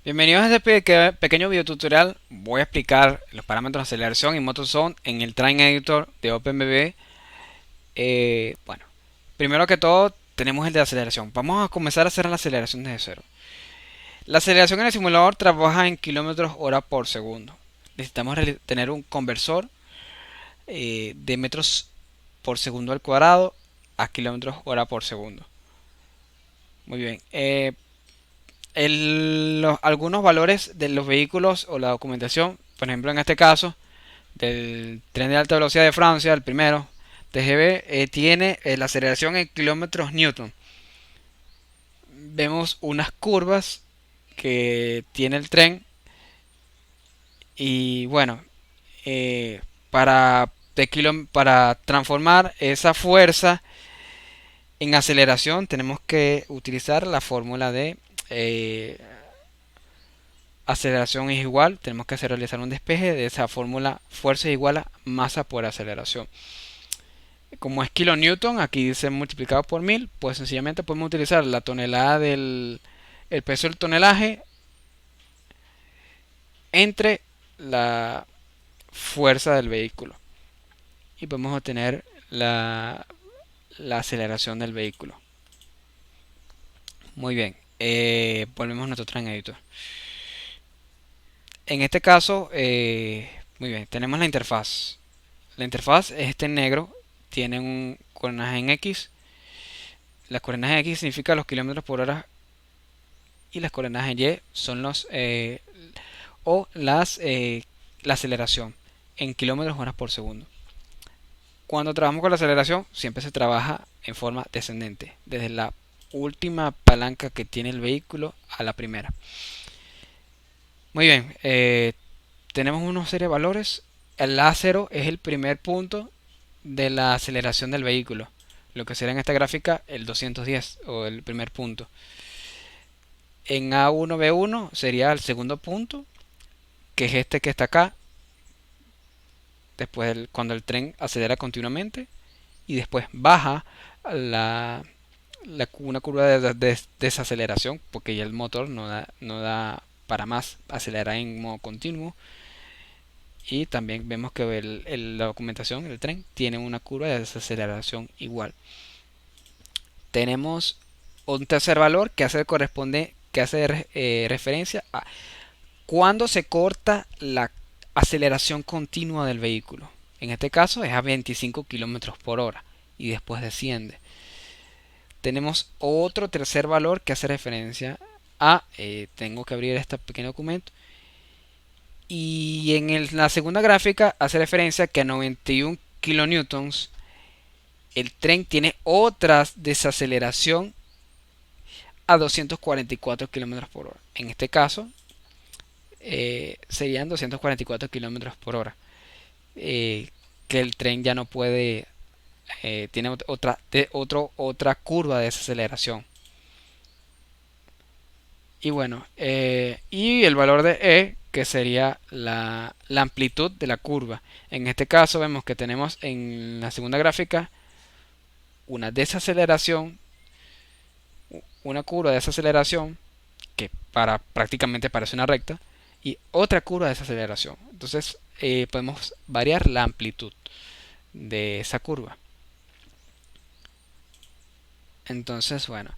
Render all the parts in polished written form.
Bienvenidos a este pequeño video tutorial. Voy a explicar los parámetros de aceleración y motor zone en el Train Editor de OpenBB. Bueno, primero que todo tenemos el de aceleración. Vamos a comenzar a hacer la aceleración desde cero. La aceleración en el simulador trabaja en kilómetros hora por segundo. Necesitamos tener un conversor de metros por segundo al cuadrado a kilómetros hora por segundo. Muy bien. Algunos valores de los vehículos o la documentación, por ejemplo en este caso del tren de alta velocidad de Francia, el primero, TGV, tiene la aceleración en kilómetros newton. Vemos unas curvas que tiene el tren y bueno, eh, para, para transformar esa fuerza en aceleración tenemos que utilizar la fórmula de eh, aceleración es igual, tenemos que realizar un despeje de esa fórmula, fuerza es igual a masa por aceleración. Como es kilonewton, aquí dice multiplicado por 1000, pues sencillamente podemos utilizar la tonelada el peso del tonelaje entre la fuerza del vehículo y podemos obtener la aceleración del vehículo. Muy bien, volvemos a nuestro Train Editor. En este caso, muy bien, tenemos la interfaz. La interfaz es este en negro, tiene un coordenaje en X. Las coordenadas en X significa los kilómetros por hora y las coordenadas en Y son la aceleración en kilómetros hora por segundo. Cuando trabajamos con la aceleración, siempre se trabaja en forma descendente, desde la última palanca que tiene el vehículo a la primera. Muy bien, tenemos una serie de valores. El A0 es el primer punto de la aceleración del vehículo, lo que será en esta gráfica el 210 o el primer punto. En A1B1 sería el segundo punto, que es este que está acá, después cuando el tren acelera continuamente y después baja la, una curva de desaceleración porque ya el motor no da para más acelerar en modo continuo. Y también vemos que la documentación del tren tiene una curva de desaceleración igual. Tenemos un tercer valor que hace referencia a cuando se corta la aceleración continua del vehículo. En este caso es a 25 kilómetros por hora y después desciende. Tenemos otro tercer valor que hace referencia a, tengo que abrir este pequeño documento, y en la segunda gráfica hace referencia que a 91 kilonewtons el tren tiene otra desaceleración a 244 kilómetros por hora. En este caso serían 244 kilómetros por hora. Que el tren ya no puede, tiene otra curva de desaceleración. Y bueno, y el valor de E, que sería la amplitud de la curva. En este caso vemos que tenemos en la segunda gráfica una desaceleración, una curva de desaceleración que prácticamente parece una recta y otra curva de desaceleración. Entonces podemos variar la amplitud de esa curva. Entonces, bueno,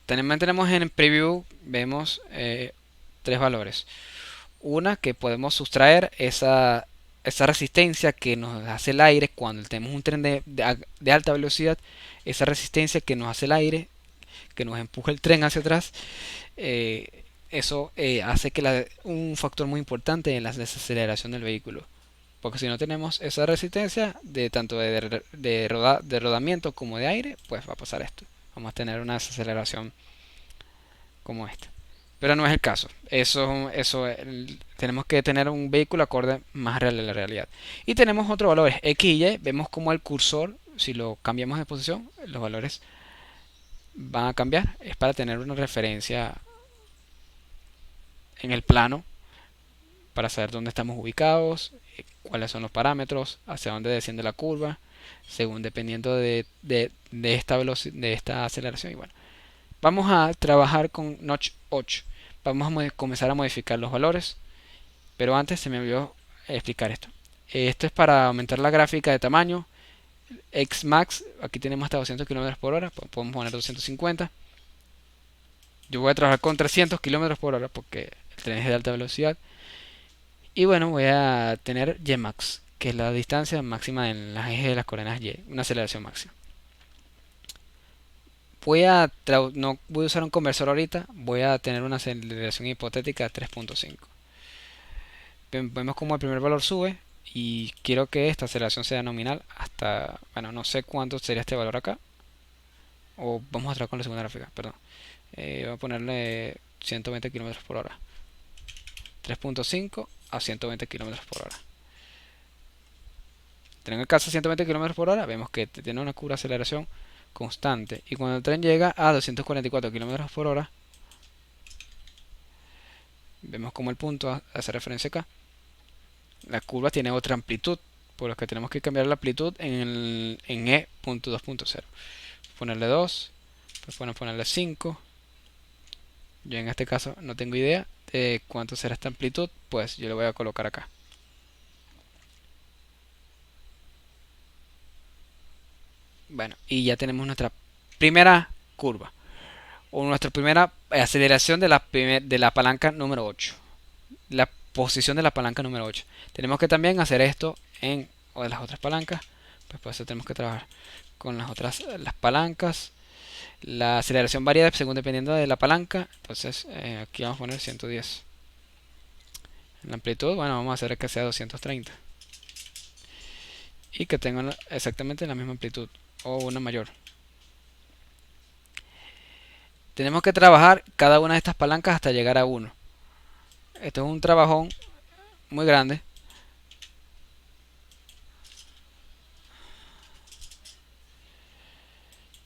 también tenemos en preview, vemos tres valores. Una que podemos sustraer esa resistencia que nos hace el aire cuando tenemos un tren de alta velocidad, esa resistencia que nos hace el aire, que nos empuja el tren hacia atrás, eso hace que un factor muy importante en la desaceleración del vehículo. Porque si no tenemos esa resistencia de tanto de rodamiento como de aire, pues va a pasar esto. Vamos a tener una desaceleración como esta. Pero no es el caso. Tenemos que tener un vehículo acorde más real a la realidad. Y tenemos otros valores, X y Y. Vemos como el cursor, si lo cambiamos de posición, los valores van a cambiar. Es para tener una referencia en el plano, para saber dónde estamos ubicados, cuáles son los parámetros, hacia dónde desciende la curva, según dependiendo de esta aceleración. Y bueno, vamos a trabajar con Notch 8. vamos a comenzar a modificar los valores. Pero antes se me olvidó explicar esto. Esto es para aumentar la gráfica de tamaño. Xmax, aquí tenemos hasta 200 km por hora. Podemos poner 250. Yo voy a trabajar con 300 km por hora porque el tren es de alta velocidad. Y bueno, voy a tener Ymax, que es la distancia máxima en las ejes de las coordenadas Y, una aceleración máxima. No voy a usar un conversor ahorita, voy a tener una aceleración hipotética de 3.5. Vemos como el primer valor sube y quiero que esta aceleración sea nominal hasta, bueno, no sé cuánto sería este valor acá. O vamos a trabajar con la segunda gráfica, perdón. Voy a ponerle 120 km por hora. 3.5 a 120 km por hora. Tren alcanza 120 km por hora, vemos que tiene una curva de aceleración constante. Y cuando el tren llega a 244 km por hora, vemos como el punto hace referencia acá. La curva tiene otra amplitud, por lo que tenemos que cambiar la amplitud en E.2.0. Ponerle 2, pues ponerle 5. Yo en este caso no tengo idea de cuánto será esta amplitud, pues yo le voy a colocar acá. Bueno, y ya tenemos nuestra primera curva, o nuestra primera aceleración de la palanca número 8. La posición de la palanca número 8. Tenemos que también hacer esto en o de las otras palancas, pues por eso tenemos que trabajar con las palancas. La aceleración varía según dependiendo de la palanca, entonces aquí vamos a poner 110. La amplitud, bueno, vamos a hacer que sea 230 y que tenga exactamente la misma amplitud o una mayor. Tenemos que trabajar cada una de estas palancas hasta llegar a 1. Esto es un trabajón muy grande.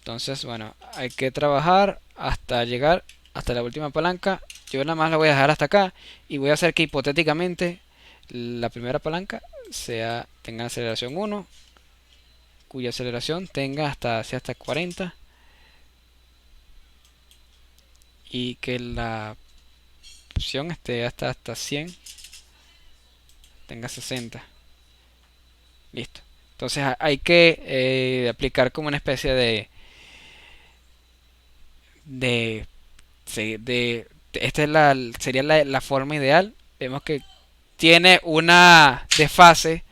Entonces, bueno, hay que trabajar hasta llegar hasta la última palanca. Yo nada más la voy a dejar hasta acá y voy a hacer que hipotéticamente la primera palanca tenga aceleración 1, cuya aceleración sea hasta 40, y que la opción esté hasta 100, tenga 60. Listo. Entonces hay que aplicar como una especie de, esta sería la forma ideal. Vemos que tiene una desfase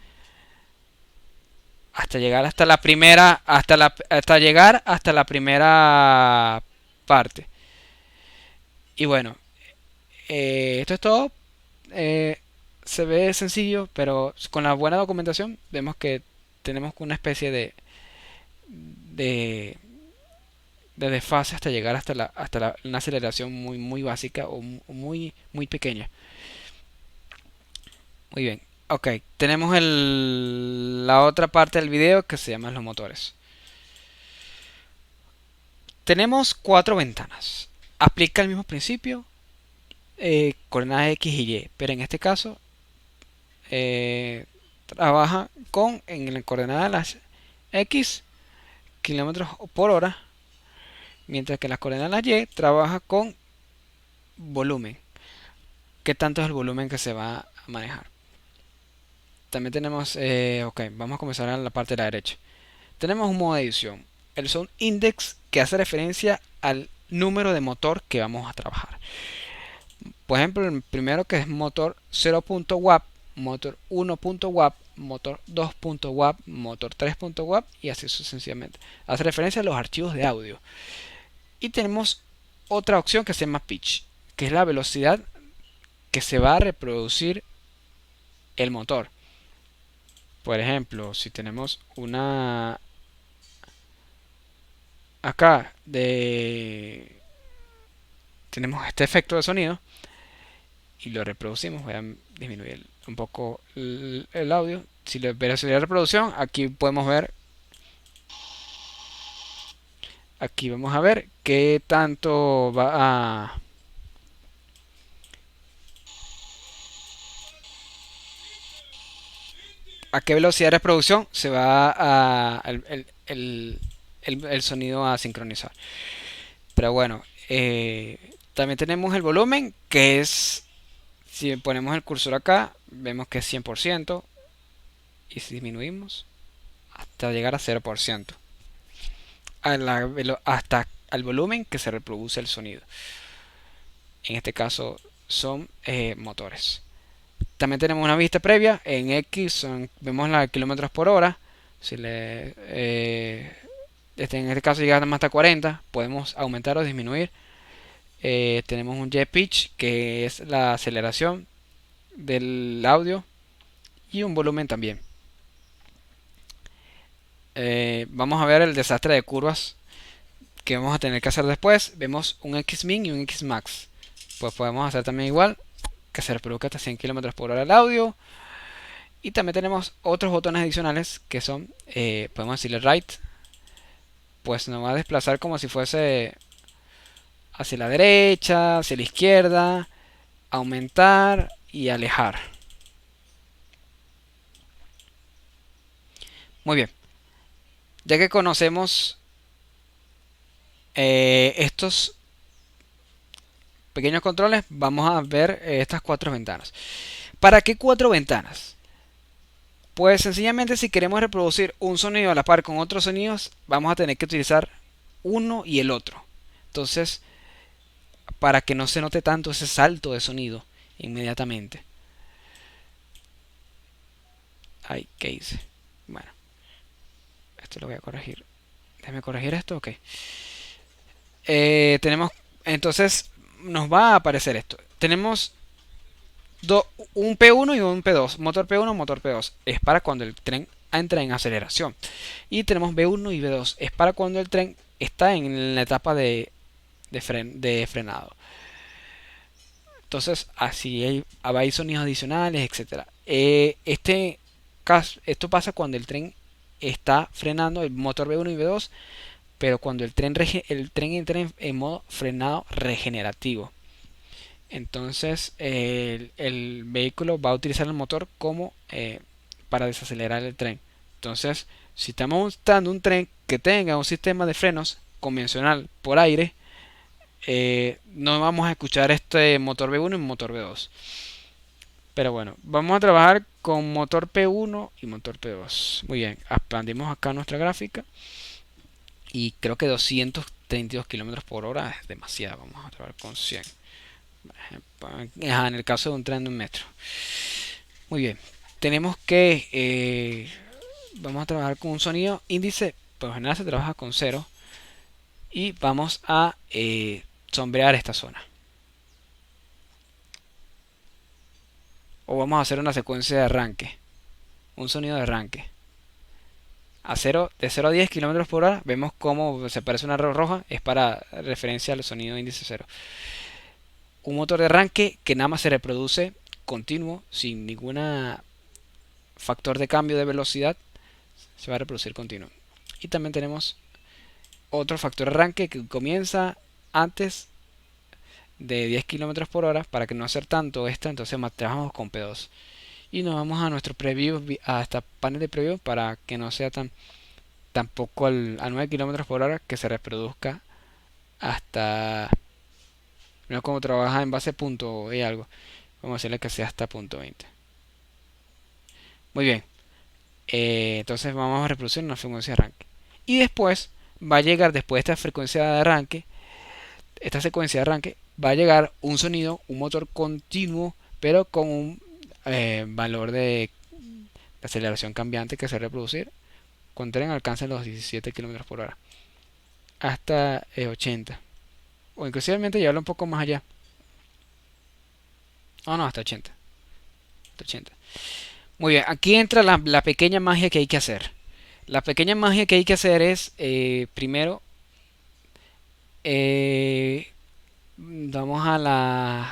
hasta llegar hasta la primera, hasta llegar hasta la primera parte. Y bueno, esto es todo. Eh, Se ve sencillo, pero con la buena documentación vemos que tenemos una especie de, de desfase hasta llegar una aceleración muy básica o muy pequeña. Muy bien. Ok, tenemos la otra parte del video que se llama los motores. Tenemos 4 ventanas. Aplica el mismo principio, coordenadas X y Y, pero en este caso trabaja en la coordenada de las X, kilómetros por hora, mientras que en las coordenadas Y trabaja con volumen. ¿Qué tanto es el volumen que se va a manejar? También tenemos, ok, vamos a comenzar en la parte de la derecha. Tenemos un modo de edición, el sound index, que hace referencia al número de motor que vamos a trabajar. Por ejemplo, el primero, que es motor 0.wap, motor 1.wap, motor 2.wap, motor 3.wap y así sucesivamente. Hace referencia a los archivos de audio. Y tenemos otra opción que se llama pitch, que es la velocidad que se va a reproducir el motor. Por ejemplo, si tenemos una acá tenemos este efecto de sonido y lo reproducimos. Voy a disminuir un poco el audio. Si le velocidad de reproducción, aquí vamos a ver qué tanto va a qué velocidad de reproducción se va el sonido a sincronizar. Pero bueno, También tenemos el volumen, que es, si ponemos el cursor acá, vemos que es 100%, y si disminuimos hasta llegar a 0%, hasta al volumen que se reproduce el sonido. En este caso son motores. También tenemos una vista previa. En X vemos la kilómetros por hora. Si le, en este caso llegamos hasta 40, podemos aumentar o disminuir. Tenemos un jet pitch, que es la aceleración del audio, y un volumen también. Vamos a ver el desastre de curvas que vamos a tener que hacer después. Vemos un X-min y un X-max. Pues podemos hacer también igual, que se reproduzca hasta 100 km por hora el audio. Y también tenemos otros botones adicionales que son, podemos decirle right, pues nos va a desplazar como si fuese hacia la derecha, hacia la izquierda, aumentar y alejar. Muy bien, ya que conocemos estos pequeños controles, vamos a ver estas cuatro ventanas. ¿Para qué cuatro ventanas? Pues sencillamente, si queremos reproducir un sonido a la par con otros sonidos, vamos a tener que utilizar uno y el otro. Entonces, para que no se note tanto ese salto de sonido inmediatamente. Ay, ¿qué hice? Bueno, esto lo voy a corregir. Déjame corregir esto, ok. Tenemos, entonces, nos va a aparecer esto. Tenemos un P1 y un P2. Motor P1, motor P2. Es para cuando el tren entra en aceleración. Y tenemos B1 y B2. Es para cuando el tren está en la etapa de frenado. Entonces, así hay sonidos adicionales, etcétera. Esto pasa cuando el tren está frenando, el motor B1 y B2, pero cuando el tren entra en modo frenado regenerativo. Entonces, el vehículo va a utilizar el motor como para desacelerar el tren. Entonces, si estamos montando un tren que tenga un sistema de frenos convencional por aire, no vamos a escuchar este motor B1 y motor B2. Pero bueno, vamos a trabajar con motor P1 y motor P2. Muy bien, expandimos acá nuestra gráfica. Y creo que 232 kilómetros por hora es demasiado. Vamos a trabajar con 100. En el caso de un tren de un metro. Muy bien, tenemos que vamos a trabajar con un sonido índice. Por lo general se trabaja con 0. Y vamos a sombrear esta zona. O vamos a hacer una secuencia de arranque. Un sonido de arranque. De 0 a 10 km por hora. Vemos cómo se aparece una arroz roja. Es para referencia al sonido índice 0. Un motor de arranque que nada más se reproduce continuo, sin ningún factor de cambio de velocidad. Se va a reproducir continuo. Y también tenemos otro factor de arranque que comienza antes de 10 km por hora, para que no hacer tanto esta. Entonces trabajamos con P2 y nos vamos a nuestro preview, a esta panel de preview, para que no sea tampoco a 9 km por hora, que se reproduzca hasta, no como trabaja en base punto y algo, vamos a decirle que sea hasta punto 20. Muy bien, entonces vamos a reproducir una frecuencia de arranque, y después va a llegar, después de esta frecuencia de arranque, esta secuencia de arranque, va a llegar un sonido, un motor continuo, pero con un valor de aceleración cambiante que se va a reproducir cuando el tren alcance los 17 km por hora hasta 80, o inclusive llevarlo un poco más allá. No, hasta 80. Hasta 80. Muy bien, aquí entra la pequeña magia que hay que hacer. La pequeña magia que hay que hacer es, primero, vamos a la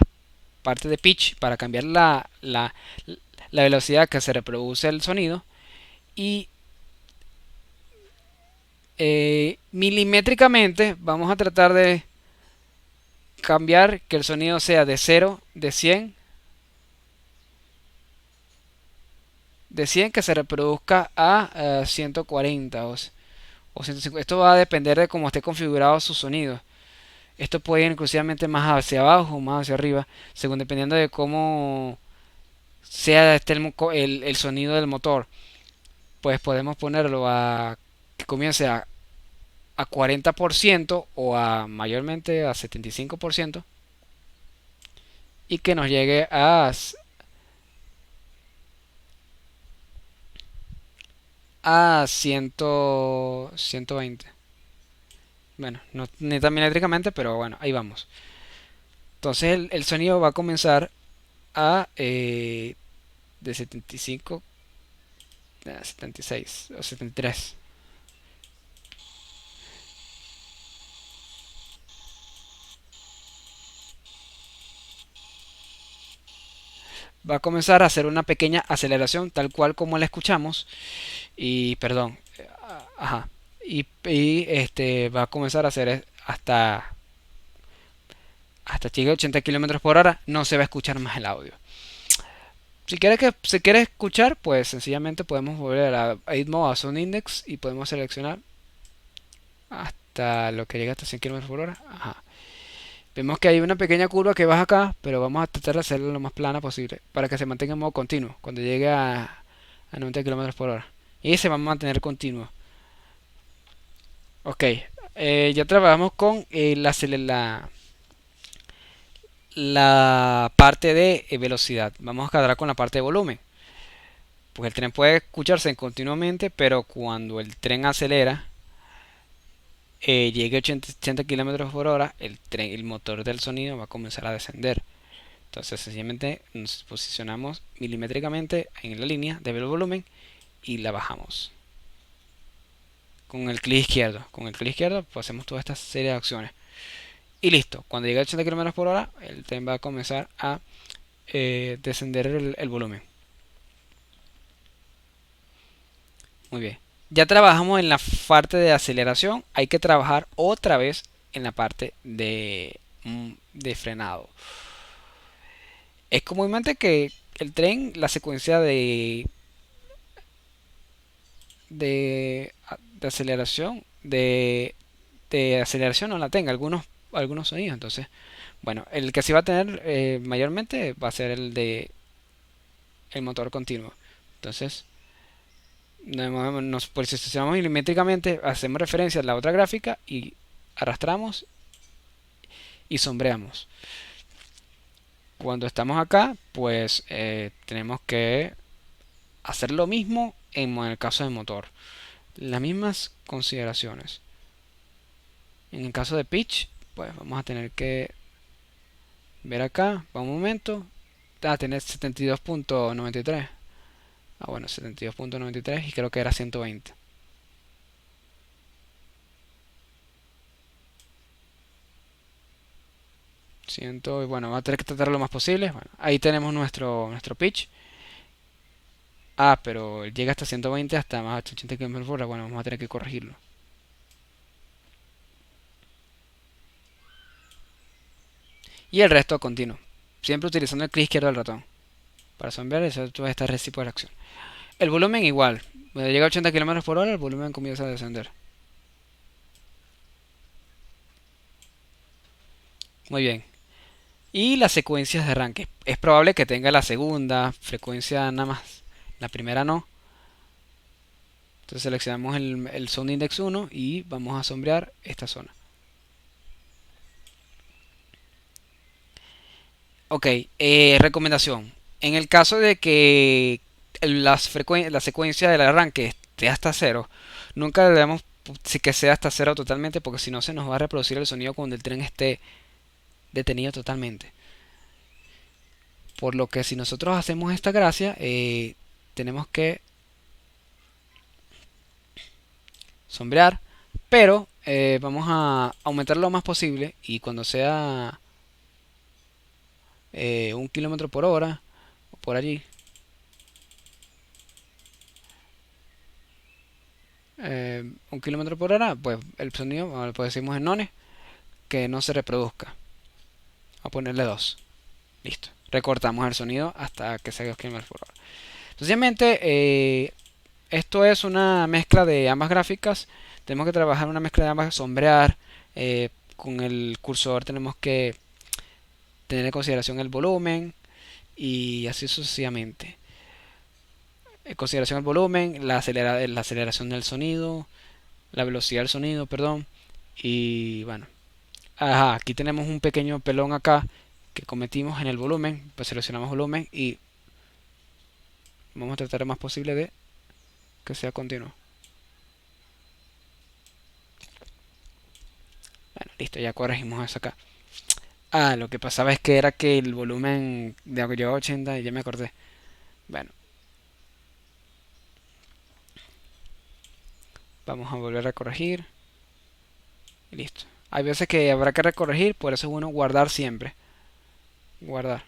parte de pitch para cambiar la velocidad que se reproduce el sonido, y milimétricamente vamos a tratar de cambiar que el sonido sea de 0, de 100 que se reproduzca a 140 o 150. Esto va a depender de cómo esté configurado su sonido. Esto puede ir inclusivamente más hacia abajo o más hacia arriba, según dependiendo de cómo sea el sonido del motor. Pues podemos ponerlo a que comience a 40% o a mayormente a 75% y que nos llegue a 120. Bueno, no ni tan milimétricamente, pero bueno, ahí vamos. Entonces el sonido va a comenzar a de 75 a 76 o 73. Va a comenzar a hacer una pequeña aceleración tal cual como la escuchamos y perdón, ajá, y va a comenzar a hacer hasta llegue a 80 kilómetros por hora, no se va a escuchar más el audio. Si quieres escuchar, pues sencillamente podemos volver a Mode, a Sound Index y podemos seleccionar hasta lo que llega hasta 100 kilómetros por hora. Ajá. Vemos que hay una pequeña curva que baja acá, pero vamos a tratar de hacerla lo más plana posible para que se mantenga en modo continuo cuando llegue a 90 kilómetros por hora. Y se va a mantener continuo. Ok, ya trabajamos con la parte de velocidad. Vamos a quedar con la parte de volumen. Pues el tren puede escucharse continuamente, pero cuando el tren acelera, llegue a 80 kilómetros por hora, el motor del sonido va a comenzar a descender. Entonces, sencillamente nos posicionamos milimétricamente en la línea de volumen y la bajamos con el clic izquierdo. Con el clic izquierdo, pues hacemos toda esta serie de acciones. Y listo, cuando llegue a 80 kilómetros por hora, el tren va a comenzar a descender el volumen. Muy bien. Ya trabajamos en la parte de aceleración. Hay que trabajar otra vez en la parte de frenado. Es comúnmente que el tren, la secuencia de aceleración, de aceleración no la tenga, algunos sonidos. Entonces, bueno, el que sí va a tener mayormente va a ser el de el motor continuo. Entonces, nos posicionamos milimétricamente, hacemos referencia a la otra gráfica y arrastramos y sombreamos. Cuando estamos acá, pues tenemos que hacer lo mismo en el caso del motor. Las mismas consideraciones. En el caso de pitch, pues vamos a tener que ver acá, para un momento, a tener 72.93. Ah, bueno, 72.93 y creo que era 120. 100, y bueno, va a tener que tratar lo más posible. Bueno, ahí tenemos nuestro pitch. Ah, pero llega hasta 120, hasta más de 80 km por hora. Bueno, vamos a tener que corregirlo. Y el resto continuo. Siempre utilizando el clic izquierdo del ratón. Para sombrear y hacer toda esta recíproca de acción. El volumen igual. Cuando llega a 80 km por hora, el volumen comienza a descender. Muy bien. Y las secuencias de arranque. Es probable que tenga la segunda frecuencia nada más. La primera no. Entonces seleccionamos el Sound Index 1 y vamos a sombrear esta zona. Ok, recomendación. En el caso de que la secuencia del arranque esté hasta cero, nunca le damos si que sea hasta cero totalmente, porque si no se nos va a reproducir el sonido cuando el tren esté detenido totalmente. Por lo que si nosotros hacemos esta gracia, tenemos que sombrear, pero vamos a aumentar lo más posible y cuando sea 1 kilómetro por hora o por allí, 1 kilómetro por hora, pues el sonido, pues decimos en nones, que no se reproduzca. A ponerle 2. Listo. Recortamos el sonido hasta que sea 2 kilómetros por hora. Sencillamente, esto es una mezcla de ambas gráficas. Tenemos que trabajar una mezcla de ambas, sombrear, con el cursor tenemos que tener en consideración el volumen y así sucesivamente. En consideración el volumen, la aceleración del sonido, la velocidad del sonido, perdón. Y bueno, ajá, aquí tenemos un pequeño pelón acá que cometimos en el volumen. Pues seleccionamos volumen y vamos a tratar lo más posible de que sea continuo. Bueno, listo, ya corregimos eso acá. Ah, lo que pasaba es que era que el volumen de llegó a 80 y ya me acordé. Bueno, vamos a volver a corregir y listo. Hay veces que habrá que recorregir, por eso es bueno guardar siempre. Guardar.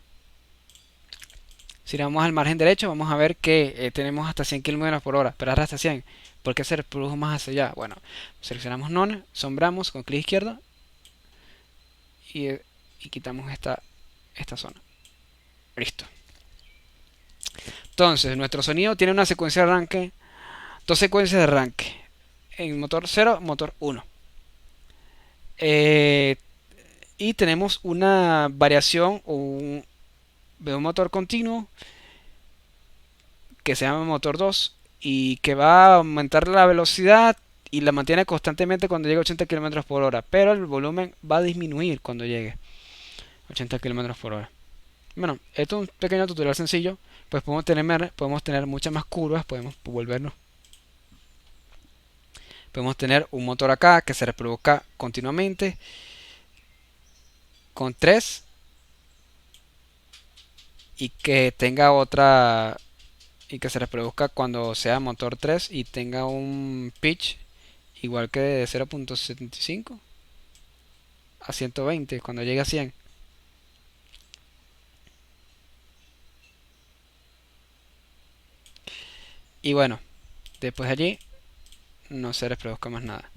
Si le vamos al margen derecho, vamos a ver que tenemos hasta 100 km por hora, pero ahora hasta 100. ¿Por qué se reprodujo más hacia allá? Bueno, seleccionamos None, sombramos con clic izquierdo y quitamos esta zona. Listo. Entonces, nuestro sonido tiene una secuencia de arranque, dos secuencias de arranque. En motor 0, motor 1. Eh, y tenemos una variación de un motor continuo que se llama motor 2 y que va a aumentar la velocidad y la mantiene constantemente cuando llegue a 80 km por hora, pero el volumen va a disminuir cuando llegue a 80 km por hora. Bueno, esto es un pequeño tutorial sencillo, pues podemos tener muchas más curvas, podemos volvernos. Podemos tener un motor acá que se reproduzca continuamente con 3 y que tenga otra y que se reproduzca cuando sea motor 3 y tenga un pitch igual que de 0.75 a 120 cuando llegue a 100. Y bueno, después de allí no se reproduzca más nada.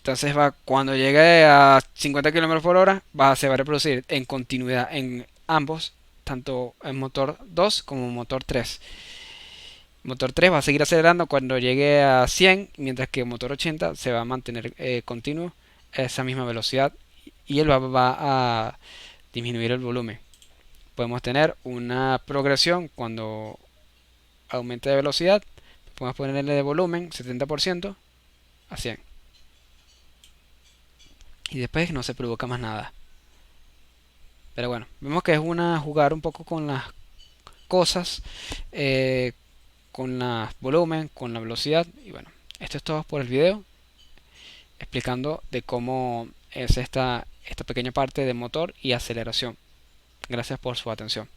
Entonces cuando llegue a 50 km por hora se va a reproducir en continuidad en ambos, tanto en motor 2 como motor 3. Motor 3 va a seguir acelerando cuando llegue a 100, mientras que motor 80 se va a mantener continuo a esa misma velocidad y él va a disminuir el volumen. Podemos tener una progresión cuando aumente de velocidad, podemos ponerle de volumen 70% a 100 y después no se provoca más nada. Pero bueno, vemos que es jugar un poco con las cosas, eh, con el volumen, con la velocidad. Y bueno, esto es todo por el video, explicando de cómo es esta pequeña parte de motor y aceleración. Gracias por su atención.